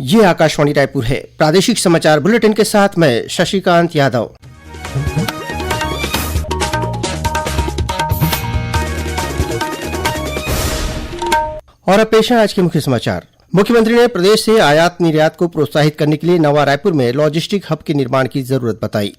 ये आकाशवाणी रायपुर है। प्रादेशिक समाचार बुलेटिन के साथ मैं शशिकांत यादव। और अब पेश है आज के मुख्य समाचार। मुख्यमंत्री ने प्रदेश से आयात निर्यात को प्रोत्साहित करने के लिए नवा रायपुर में लॉजिस्टिक हब के निर्माण की जरूरत बताई।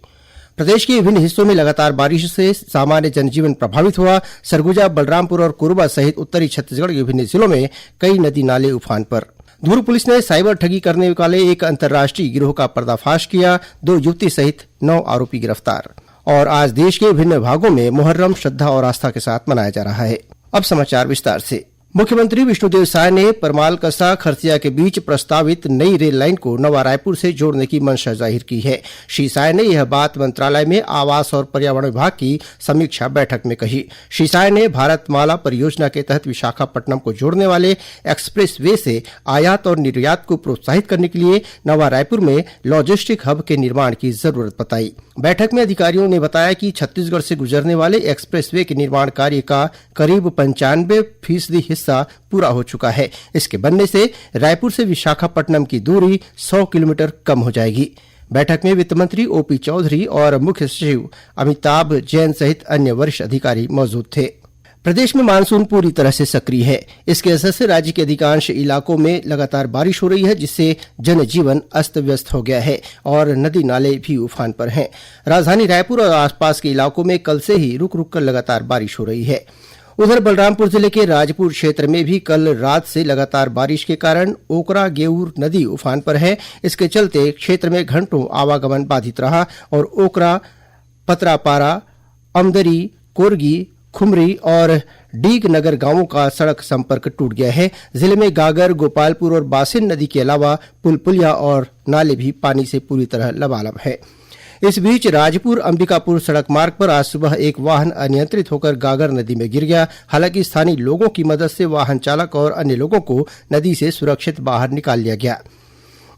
प्रदेश के विभिन्न हिस्सों में लगातार बारिश से सामान्य जनजीवन प्रभावित हुआ। सरगुजा, बलरामपुर और कोरबा सहित उत्तरी छत्तीसगढ़ के विभिन्न जिलों में कई नदी नाले उफान पर। दुर्ग पुलिस ने साइबर ठगी करने वाले एक अंतर्राष्ट्रीय गिरोह का पर्दाफाश किया। 2 युवती सहित 9 आरोपी गिरफ्तार। और आज देश के विभिन्न भागों में मुहर्रम श्रद्धा और आस्था के साथ मनाया जा रहा है। अब समाचार विस्तार से। मुख्यमंत्री विष्णुदेव साय ने परमालकसा खरसिया के बीच प्रस्तावित नई रेल लाइन को नवा रायपुर से जोड़ने की मंशा जाहिर की है। श्री साय ने यह बात मंत्रालय में आवास और पर्यावरण विभाग की समीक्षा बैठक में कही। श्री साय ने भारतमाला परियोजना के तहत विशाखापट्टनम को जोड़ने वाले एक्सप्रेस वे से आयात और निर्यात को प्रोत्साहित करने के लिए नवा रायपुर में लॉजिस्टिक हब के निर्माण की जरूरत बताई। बैठक में अधिकारियों ने बताया कि छत्तीसगढ़ से गुजरने वाले एक्सप्रेस वे के निर्माण कार्य का करीब 95% हिस्सा पूरा हो चुका है। इसके बनने से रायपुर से विशाखापट्टनम की दूरी 100 किलोमीटर कम हो जाएगी। बैठक में वित्त मंत्री ओपी चौधरी और मुख्य सचिव अमिताभ जैन सहित अन्य वरिष्ठ अधिकारी मौजूद थे। प्रदेश में मानसून पूरी तरह से सक्रिय है। इसके असर से राज्य के अधिकांश इलाकों में लगातार बारिश हो रही है, जिससे जनजीवन अस्त व्यस्त हो गया है और नदी नाले भी उफान पर हैं। राजधानी रायपुर और आसपास के इलाकों में कल से ही रुक रुक कर लगातार बारिश हो रही है। उधर बलरामपुर जिले के राजपुर क्षेत्र में भी कल रात से लगातार बारिश के कारण ओकरा गेऊर नदी उफान पर है। इसके चलते क्षेत्र में घंटों आवागमन बाधित रहा और ओकरा, पतरापारा, अमदरी, कोरगी, खुमरी और डीग नगर गांवों का सड़क संपर्क टूट गया है। जिले में गागर, गोपालपुर और बासिन नदी के अलावा पुल पुलिया और नाले भी पानी से पूरी तरह लबालब है। इस बीच राजपुर अंबिकापुर सड़क मार्ग पर आज सुबह एक वाहन अनियंत्रित होकर गागर नदी में गिर गया। हालांकि स्थानीय लोगों की मदद से वाहन चालक और अन्य लोगों को नदी से सुरक्षित बाहर निकाल लिया गया।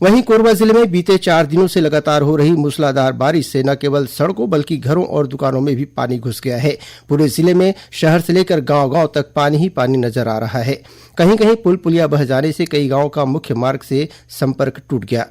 वहीं कोरबा जिले में बीते 4 दिनों से लगातार हो रही मूसलाधार बारिश से न केवल सड़कों बल्कि घरों और दुकानों में भी पानी घुस गया है। पूरे जिले में शहर से लेकर गांव-गांव तक पानी ही पानी नजर आ रहा है। कहीं कहीं पुल पुलिया बह जाने से कई गांवों का मुख्य मार्ग से संपर्क टूट गया।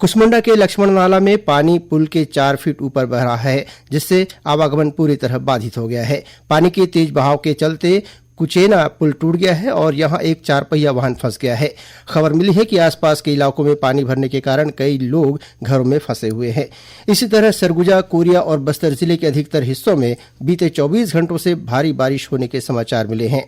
कुसमुंडा के लक्ष्मण नाला में पानी पुल के 4 फीट ऊपर बह रहा है, जिससे आवागमन पूरी तरह बाधित हो गया है। पानी के तेज बहाव के चलते कुचेना पुल टूट गया है और यहां एक 4 पहिया वाहन फंस गया है। खबर मिली है कि आसपास के इलाकों में पानी भरने के कारण कई लोग घरों में फंसे हुए हैं। इसी तरह सरगुजा, कोरिया और बस्तर जिले के अधिकतर हिस्सों में बीते 24 घंटों से भारी बारिश होने के समाचार मिले हैं।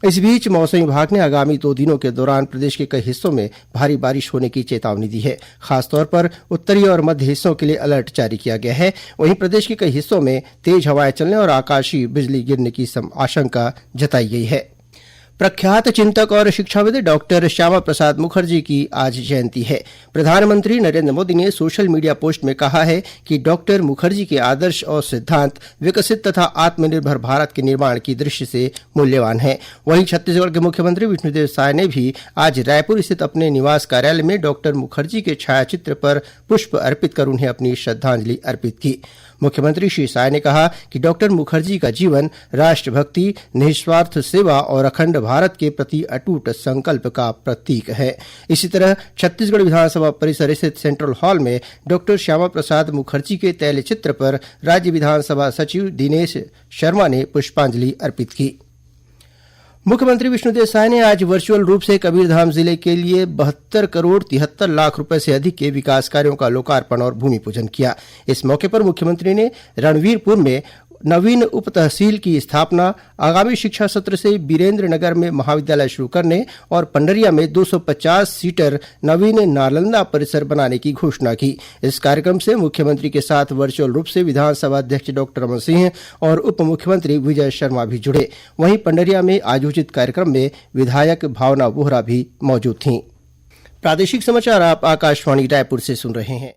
इस बीच मौसम विभाग ने आगामी 2 दिनों के दौरान प्रदेश के कई हिस्सों में भारी बारिश होने की चेतावनी दी है। खासतौर पर उत्तरी और मध्य हिस्सों के लिए अलर्ट जारी किया गया है। वहीं प्रदेश के कई हिस्सों में तेज हवाएं चलने और आकाशीय बिजली गिरने की आशंका जताई गई है। प्रख्यात चिंतक और शिक्षाविद डॉक्टर श्यामा प्रसाद मुखर्जी की आज जयंती है। प्रधानमंत्री नरेंद्र मोदी ने सोशल मीडिया पोस्ट में कहा है कि डॉक्टर मुखर्जी के आदर्श और सिद्धांत विकसित तथा आत्मनिर्भर भारत के निर्माण की दृष्टि से मूल्यवान है। वहीं छत्तीसगढ़ के मुख्यमंत्री विष्णुदेव साय ने भी आज रायपुर स्थित अपने निवास कार्यालय में डॉक्टर मुखर्जी के छायाचित्र पर पुष्प अर्पित कर उन्हें अपनी श्रद्धांजलि अर्पित की। मुख्यमंत्री श्री साय ने कहा कि डॉक्टर मुखर्जी का जीवन राष्ट्रभक्ति, निस्वार्थ सेवा और अखंड भारत के प्रति अटूट संकल्प का प्रतीक है। इसी तरह छत्तीसगढ़ विधानसभा परिसर स्थित सेंट्रल हॉल में डॉक्टर श्यामा प्रसाद मुखर्जी के तैलचित्र पर राज्य विधानसभा सचिव दिनेश शर्मा ने पुष्पांजलि अर्पित की। मुख्यमंत्री विष्णुदेव साय ने आज वर्चुअल रूप से कबीरधाम जिले के लिए 72 करोड़ 73 लाख रुपए से अधिक के विकास कार्यों का लोकार्पण और भूमि पूजन किया। इस मौके पर मुख्यमंत्री ने रणवीरपुर में नवीन उप तहसील की स्थापना, आगामी शिक्षा सत्र से बीरेन्द्र नगर में महाविद्यालय शुरू करने और पंडरिया में 250 सीटर नवीन नालंदा परिसर बनाने की घोषणा की। इस कार्यक्रम से मुख्यमंत्री के साथ वर्चुअल रूप से विधानसभा अध्यक्ष डॉक्टर रमन सिंह और उप मुख्यमंत्री विजय शर्मा भी जुड़े। वहीं पंडरिया में आयोजित कार्यक्रम में विधायक भावना बोहरा भी मौजूद थीं। प्रादेशिक समाचार आप आकाशवाणी रायपुर से सुन रहे हैं।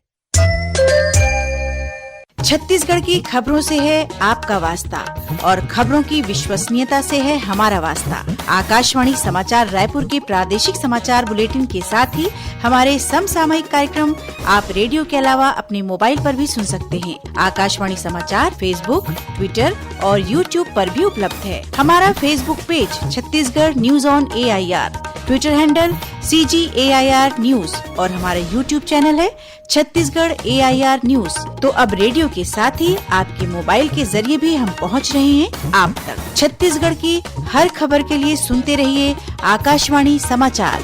छत्तीसगढ़ की खबरों से है आपका वास्ता और खबरों की विश्वसनीयता से है हमारा वास्ता। आकाशवाणी समाचार रायपुर के प्रादेशिक समाचार बुलेटिन के साथ ही हमारे समसामयिक कार्यक्रम आप रेडियो के अलावा अपने मोबाइल पर भी सुन सकते हैं। आकाशवाणी समाचार फेसबुक, ट्विटर और यूट्यूब पर भी उपलब्ध है। हमारा Facebook page Chhattisgarh news on AIR, Twitter handle CGAIR news और हमारा यूट्यूब चैनल है छत्तीसगढ़ AIR न्यूज। तो अब रेडियो के साथ ही आपके मोबाइल के जरिए भी हम पहुंच रहे हैं आप तक। छत्तीसगढ़ की हर खबर के लिए सुनते रहिए आकाशवाणी समाचार।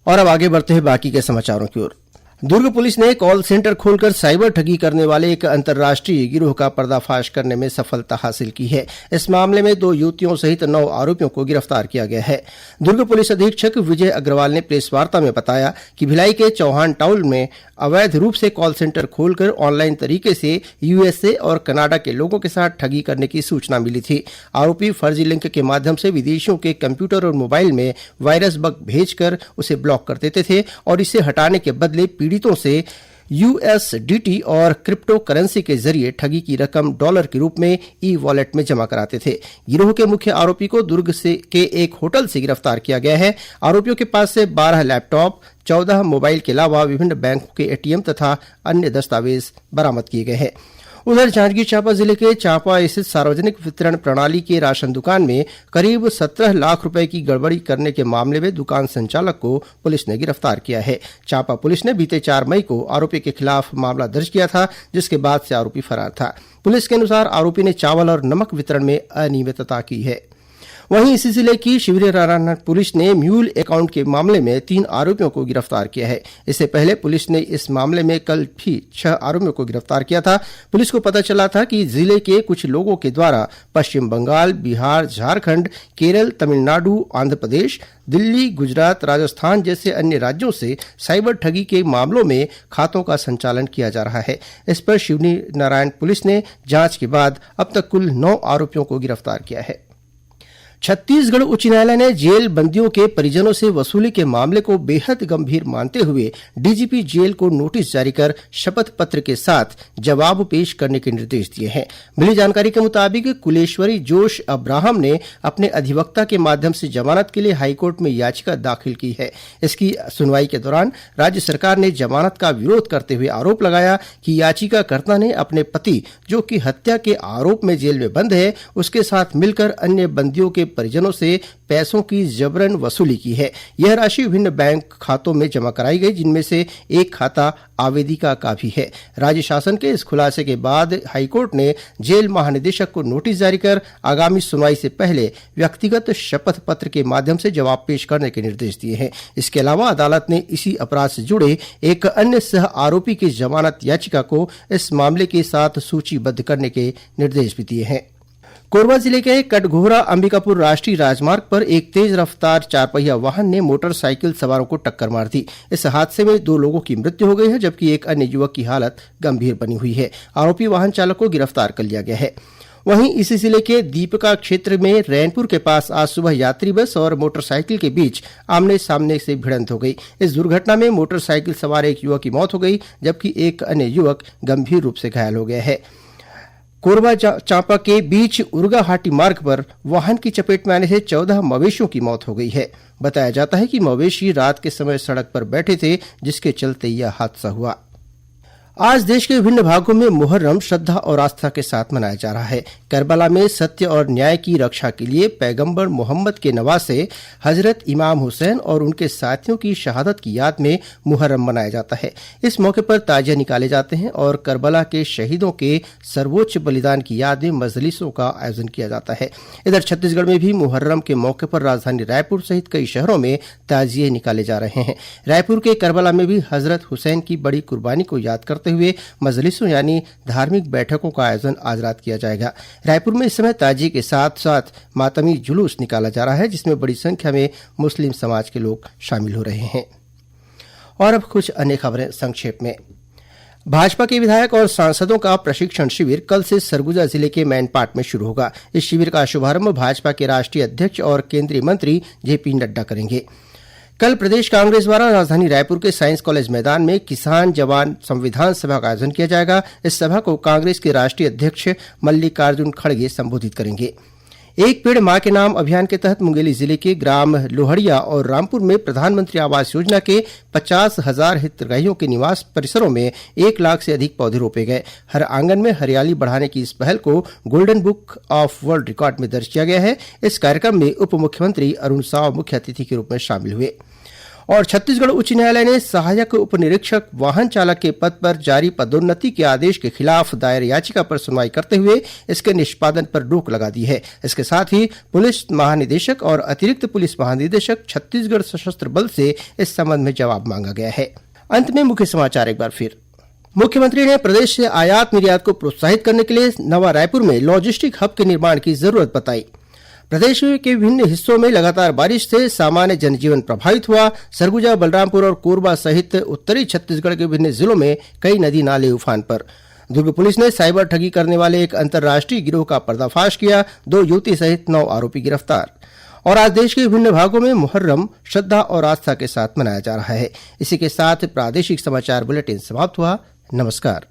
और अब आगे बढ़ते हैं बाकी के समाचारों की ओर। दुर्ग पुलिस ने कॉल सेंटर खोलकर साइबर ठगी करने वाले एक अंतर्राष्ट्रीय गिरोह का पर्दाफाश करने में सफलता हासिल की है। इस मामले में 2 युवतियों सहित 9 आरोपियों को गिरफ्तार किया गया है। दुर्ग पुलिस अधीक्षक विजय अग्रवाल ने प्रेस वार्ता में बताया कि भिलाई के चौहान टाउन में अवैध रूप से कॉल सेंटर खोलकर ऑनलाइन तरीके से USA और कनाडा के लोगों के साथ ठगी करने की सूचना मिली थी। आरोपी फर्जी लिंक के माध्यम से विदेशियों के कंप्यूटर और मोबाइल में वायरस बग भेजकर उसे ब्लॉक कर देते थे और इसे हटाने के बदले पीड़ितों से USDT और क्रिप्टो करेंसी के जरिए ठगी की रकम डॉलर के रूप में ई-वॉलेट में जमा कराते थे। गिरोह के मुख्य आरोपी को दुर्ग के एक होटल से गिरफ्तार किया गया है। आरोपियों के पास से 12 लैपटॉप, 14 मोबाइल के अलावा विभिन्न बैंकों के ATM तथा अन्य दस्तावेज बरामद किए गए हैं। उधर जांजगीर चांपा जिले के चांपा स्थित सार्वजनिक वितरण प्रणाली के राशन दुकान में करीब 17 लाख रुपए की गड़बड़ी करने के मामले में दुकान संचालक को पुलिस ने गिरफ्तार किया है। चांपा पुलिस ने बीते 4 मई को आरोपी के खिलाफ मामला दर्ज किया था, जिसके बाद से आरोपी फरार था। पुलिस के अनुसार आरोपी ने चावल और नमक वितरण में अनियमितता की है। वहीं इसी जिले की शिवरीनारायण पुलिस ने म्यूल अकाउंट के मामले में 3 आरोपियों को गिरफ्तार किया है। इससे पहले पुलिस ने इस मामले में कल भी 6 आरोपियों को गिरफ्तार किया था। पुलिस को पता चला था कि जिले के कुछ लोगों के द्वारा पश्चिम बंगाल, बिहार, झारखंड, केरल, तमिलनाडु, आंध्र प्रदेश, दिल्ली, गुजरात, राजस्थान जैसे अन्य राज्यों से साइबर ठगी के मामलों में खातों का संचालन किया जा रहा है। इस पर शिवरीनारायण पुलिस ने जांच के बाद अब तक कुल 9 आरोपियों को गिरफ्तार किया है। छत्तीसगढ़ उच्च न्यायालय ने जेल बंदियों के परिजनों से वसूली के मामले को बेहद गंभीर मानते हुए डीजीपी जेल को नोटिस जारी कर शपथ पत्र के साथ जवाब पेश करने के निर्देश दिए हैं। मिली जानकारी के मुताबिक कुलेश्वरी जोश अब्राहम ने अपने अधिवक्ता के माध्यम से जमानत के लिए हाईकोर्ट में याचिका दाखिल की है। इसकी सुनवाई के दौरान राज्य सरकार ने जमानत का विरोध करते हुए आरोप लगाया कि याचिकाकर्ता ने अपने पति, जो कि हत्या के आरोप में जेल में बंद है, उसके साथ मिलकर अन्य बंदियों के परिजनों से पैसों की जबरन वसूली की है। यह राशि विभिन्न बैंक खातों में जमा कराई गई, जिनमें से एक खाता आवेदिका का भी है। राज्य शासन के इस खुलासे के बाद हाईकोर्ट ने जेल महानिदेशक को नोटिस जारी कर आगामी सुनवाई से पहले व्यक्तिगत शपथ पत्र के माध्यम से जवाब पेश करने के निर्देश दिए हैं। इसके अलावा अदालत ने इसी अपराध से जुड़े एक अन्य सह आरोपी की जमानत याचिका को इस मामले के साथ सूचीबद्ध करने के निर्देश भी दिए हैं। कोरबा जिले के कटघोरा अंबिकापुर राष्ट्रीय राजमार्ग पर एक तेज रफ्तार 4 पहिया वाहन ने मोटरसाइकिल सवारों को टक्कर मार दी। इस हादसे में 2 लोगों की मृत्यु हो गई है, जबकि एक अन्य युवक की हालत गंभीर बनी हुई है। आरोपी वाहन चालक को गिरफ्तार कर लिया गया है। वहीं इसी जिले के दीपका क्षेत्र में रैनपुर के पास आज सुबह यात्री बस और मोटरसाइकिल के बीच आमने सामने से भिड़ंत हो गई। इस दुर्घटना में मोटरसाइकिल सवार एक युवक की मौत हो गई, जबकि एक अन्य युवक गंभीर रूप से घायल हो गया है। कोरबा चांपा के बीच उर्गाहाटी मार्ग पर वाहन की चपेट में आने से 14 मवेशियों की मौत हो गई है। बताया जाता है कि मवेशी रात के समय सड़क पर बैठे थे, जिसके चलते यह हादसा हुआ। आज देश के विभिन्न भागों में मुहर्रम श्रद्धा और आस्था के साथ मनाया जा रहा है। करबला में सत्य और न्याय की रक्षा के लिए पैगंबर मोहम्मद के नवासे हजरत इमाम हुसैन और उनके साथियों की शहादत की याद में मुहर्रम मनाया जाता है। इस मौके पर ताजिया निकाले जाते हैं और करबला के शहीदों के सर्वोच्च बलिदान की याद में मजलिसों का आयोजन किया जाता है। इधर छत्तीसगढ़ में भी मुहर्रम के मौके पर राजधानी रायपुर सहित कई शहरों में ताजिए निकाले जा रहे हैं। रायपुर के करबला में भी हजरत हुसैन की बड़ी कुर्बानी को याद करते हुए मजलिसों यानी धार्मिक बैठकों का आयोजन आज रात किया जाएगा। रायपुर में इस समय ताजिए के साथ साथ मातमी जुलूस निकाला जा रहा है, जिसमें बड़ी संख्या में मुस्लिम समाज के लोग शामिल हो रहे हैं। और अब कुछ अन्य खबरें संक्षेप में। भाजपा के विधायक और सांसदों का प्रशिक्षण शिविर कल से सरगुजा जिले के मैनपाट में शुरू होगा। इस शिविर का शुभारंभ भाजपा के राष्ट्रीय अध्यक्ष और केंद्रीय मंत्री जेपी नड्डा करेंगे। कल प्रदेश कांग्रेस द्वारा राजधानी रायपुर के साइंस कॉलेज मैदान में किसान जवान संविधान सभा का आयोजन किया जाएगा। इस सभा को कांग्रेस के राष्ट्रीय अध्यक्ष मल्लिकार्जुन खड़गे संबोधित करेंगे। एक पेड़ मां के नाम अभियान के तहत मुंगेली जिले के ग्राम लोहड़िया और रामपुर में प्रधानमंत्री आवास योजना के 50,000 हितग्राहियों के निवास परिसरों में 1 लाख से अधिक पौधे रोपे गए। हर आंगन में हरियाली बढ़ाने की इस पहल को golden book of world record में दर्ज किया गया है। इस कार्यक्रम में उप मुख्यमंत्री अरुण साव मुख्य अतिथि के रूप में शामिल हुए। और छत्तीसगढ़ उच्च न्यायालय ने सहायक उप निरीक्षक वाहन चालक के पद पर जारी पदोन्नति के आदेश के खिलाफ दायर याचिका पर सुनवाई करते हुए इसके निष्पादन पर रोक लगा दी है। इसके साथ ही पुलिस महानिदेशक और अतिरिक्त पुलिस महानिदेशक छत्तीसगढ़ सशस्त्र बल से इस संबंध में जवाब मांगा गया है। अंत में मुख्य समाचार एक बार फिर। मुख्यमंत्री ने प्रदेश से आयात निर्यात को प्रोत्साहित करने के लिए नवा रायपुर में लॉजिस्टिक हब के निर्माण की जरूरत बताई। प्रदेश के विभिन्न हिस्सों में लगातार बारिश से सामान्य जनजीवन प्रभावित हुआ। सरगुजा, बलरामपुर और कोरबा सहित उत्तरी छत्तीसगढ़ के विभिन्न जिलों में कई नदी नाले उफान पर। दुर्ग पुलिस ने साइबर ठगी करने वाले एक अंतर्राष्ट्रीय गिरोह का पर्दाफाश किया। 2 युवती सहित 9 आरोपी गिरफ्तार। और आज देश के विभिन्न भागों में मुहर्रम श्रद्धा और आस्था के साथ मनाया जा रहा है। इसी के साथ प्रादेशिक समाचार बुलेटिन समाप्त हुआ। नमस्कार।